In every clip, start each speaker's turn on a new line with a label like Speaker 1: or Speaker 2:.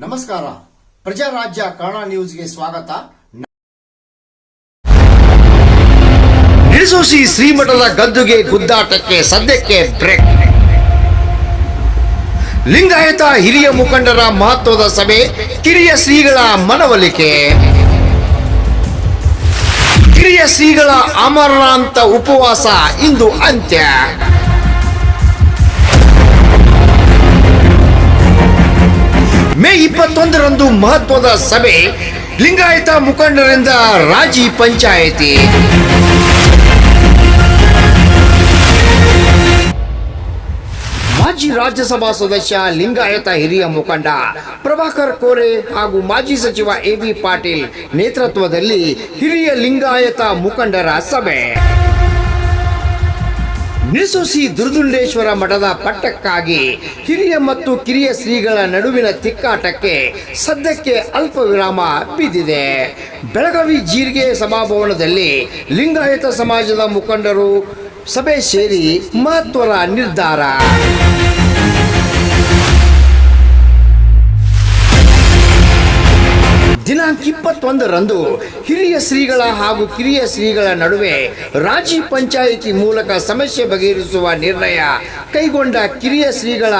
Speaker 1: ನಮಸ್ಕಾರ. ಪ್ರಜಾರಾಜ್ಯ ಕನ್ನಡ ನ್ಯೂಸ್ಗೆ ಸ್ವಾಗತ.
Speaker 2: ನಿಡಸೋಸಿ ಶ್ರೀಮಠದ ಗದ್ದುಗೆ ಗುದ್ದಾಟಕ್ಕೆ ಸದ್ಯಕ್ಕೆ ಬ್ರೇಕ್. ಲಿಂಗಾಯತ ಹಿರಿಯ ಮುಖಂಡರ ಮಹತ್ವದ ಸಭೆ, ಕಿರಿಯ ಶ್ರೀಗಳ ಮನವೊಲಿಕೆ. ಕಿರಿಯ ಶ್ರೀಗಳ ಅಮರಣಾಂತ ಉಪವಾಸ ಇಂದು ಅಂತ್ಯ. ಮೇ 21ರಂದು ಮಹತ್ವದ ಸಭೆ, ಲಿಂಗಾಯತ ಮುಖಂಡರಿಂದ ರಾಜಿ ಪಂಚಾಯಿತಿ. ಮಾಜಿ ರಾಜ್ಯಸಭಾ ಸದಸ್ಯ ಲಿಂಗಾಯತ ಹಿರಿಯ ಮುಖಂಡ ಪ್ರಭಾಕರ್ ಕೋರೆ ಹಾಗೂ ಮಾಜಿ ಸಚಿವ ಎಬಿ ಪಾಟೀಲ್ ನೇತೃತ್ವದಲ್ಲಿ ಹಿರಿಯ ಲಿಂಗಾಯತ ಮುಖಂಡರ ಸಭೆ. ನಿಡಸೋಸಿ ದುರ್ದುಂಡೇಶ್ವರ ಮಠದ ಪಟ್ಟಕ್ಕಾಗಿ ಹಿರಿಯ ಮತ್ತು ಕಿರಿಯ ಶ್ರೀಗಳ ನಡುವಿನ ತಿಕ್ಕಾಟಕ್ಕೆ ಸದ್ಯಕ್ಕೆ ಅಲ್ಪ ವಿರಾಮ ಬಿದ್ದಿದೆ. ಬೆಳಗಾವಿ ಜೀರಿಗೆ ಸಭಾಭವನದಲ್ಲಿ ಲಿಂಗಾಯತ ಸಮಾಜದ ಮುಖಂಡರು ಸಭೆ ಸೇರಿ ಮಹತ್ವದ ನಿರ್ಧಾರ. ದಿನಾಂಕ 21ರಂದು ಹಿರಿಯ ಶ್ರೀಗಳ ಹಾಗೂ ಕಿರಿಯ ಶ್ರೀಗಳ ನಡುವೆ ರಾಜಿ ಪಂಚಾಯಿತಿ ಮೂಲಕ ಸಮಸ್ಯೆ ಬಗೆಹರಿಸುವ ನಿರ್ಣಯ ಕೈಗೊಂಡ ಕಿರಿಯ ಶ್ರೀಗಳ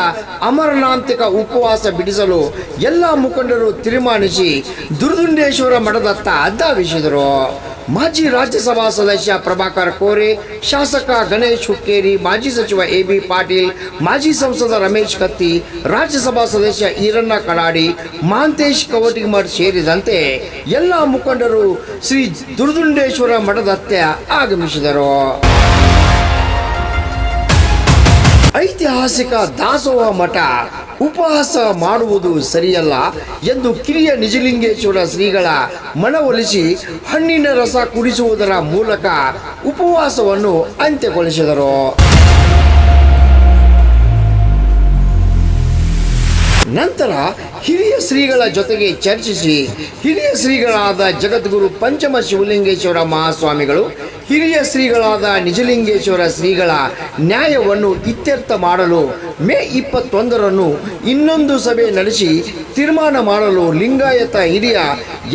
Speaker 2: ಅಮರಣಾಂತಿಕ ಉಪವಾಸ ಬಿಡಿಸಲು ಎಲ್ಲ ಮುಖಂಡರು ತೀರ್ಮಾನಿಸಿ ದುರ್ದುಂಡೇಶ್ವರ ಮಠದತ್ತ ಧಾವಿಸಿದರು. ಮಾಜಿ ರಾಜ್ಯಸಭಾ ಸದಸ್ಯ ಪ್ರಭಾಕರ್ ಕೋರೆ, ಶಾಸಕ ಗಣೇಶ್ ಹುಕ್ಕೇರಿ, ಮಾಜಿ ಸಚಿವ ಎಬಿ ಪಾಟೀಲ್, ಮಾಜಿ ಸಂಸದ ರಮೇಶ್ ಕತ್ತಿ, ರಾಜ್ಯಸಭಾ ಸದಸ್ಯ ಈರಣ್ಣ ಕಡಾಡಿ, ಮಹಾಂತೇಶ್ ಕವಟಿಮಠ್ ಸೇರಿದಂತೆ ಎಲ್ಲ ಮುಖಂಡರು ಶ್ರೀ ದುರ್ದುಂಡೇಶ್ವರ ಮಠದತ್ತ ಆಗಮಿಸಿದರು. ಐತಿಹಾಸಿಕ ದಾಸೋಹ ಮಠ ಉಪವಾಸ ಮಾಡುವುದು ಸರಿಯಲ್ಲ ಎಂದು ಕಿರಿಯ ನಿಜಲಿಂಗೇಶ್ವರ ಶ್ರೀಗಳ ಮನವೊಲಿಸಿ ಹಣ್ಣಿನ ರಸ ಕುಡಿಸುವುದರ ಮೂಲಕ ಉಪವಾಸವನ್ನು ಅಂತ್ಯಗೊಳಿಸಿದರು. ನಂತರ ಹಿರಿಯ ಶ್ರೀಗಳ ಜೊತೆಗೆ ಚರ್ಚಿಸಿ ಹಿರಿಯ ಶ್ರೀಗಳಾದ ಜಗದ್ಗುರು ಪಂಚಮ ಶಿವಲಿಂಗೇಶ್ವರ ಮಹಾಸ್ವಾಮಿಗಳು, ಹಿರಿಯ ಶ್ರೀಗಳಾದ ನಿಜಲಿಂಗೇಶ್ವರ ಶ್ರೀಗಳ ನ್ಯಾಯವನ್ನು ಇತ್ಯರ್ಥ ಮಾಡಲು ಮೇ 21ರಂದು ಇನ್ನೊಂದು ಸಭೆ ನಡೆಸಿ ತೀರ್ಮಾನ ಮಾಡಲು ಲಿಂಗಾಯತ ಹಿರಿಯ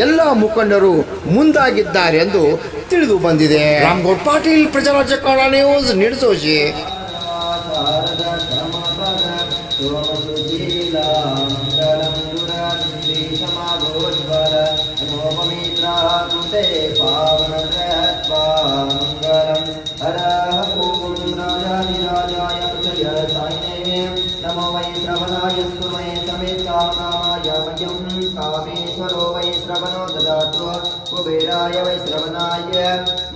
Speaker 2: ಎಲ್ಲ ಮುಖಂಡರು ಮುಂದಾಗಿದ್ದಾರೆಂದು ತಿಳಿದು ಬಂದಿದೆ. ರಾಮಗೌಡ್ ಪಾಟೀಲ್, ಪ್ರಜಾರಾಜ್ಯ ಕನ್ನಡ ನ್ಯೂಸ್, ನಿಡಸೋಸಿ.
Speaker 3: नमो वै श्रवणाय स्मये समेत कामनामाय मह्यं कामेश्वरो वै श्रवणो ददातु कुबेराय वै श्रवणाय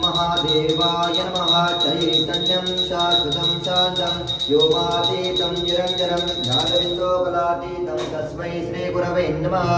Speaker 3: महादेवाय नमः चैतन्यं शाश्वतं शान्तं योगातीतं निरञ्जनं ज्ञानबिन्दोकलातीतं तस्मै श्रीगुरवे नमः.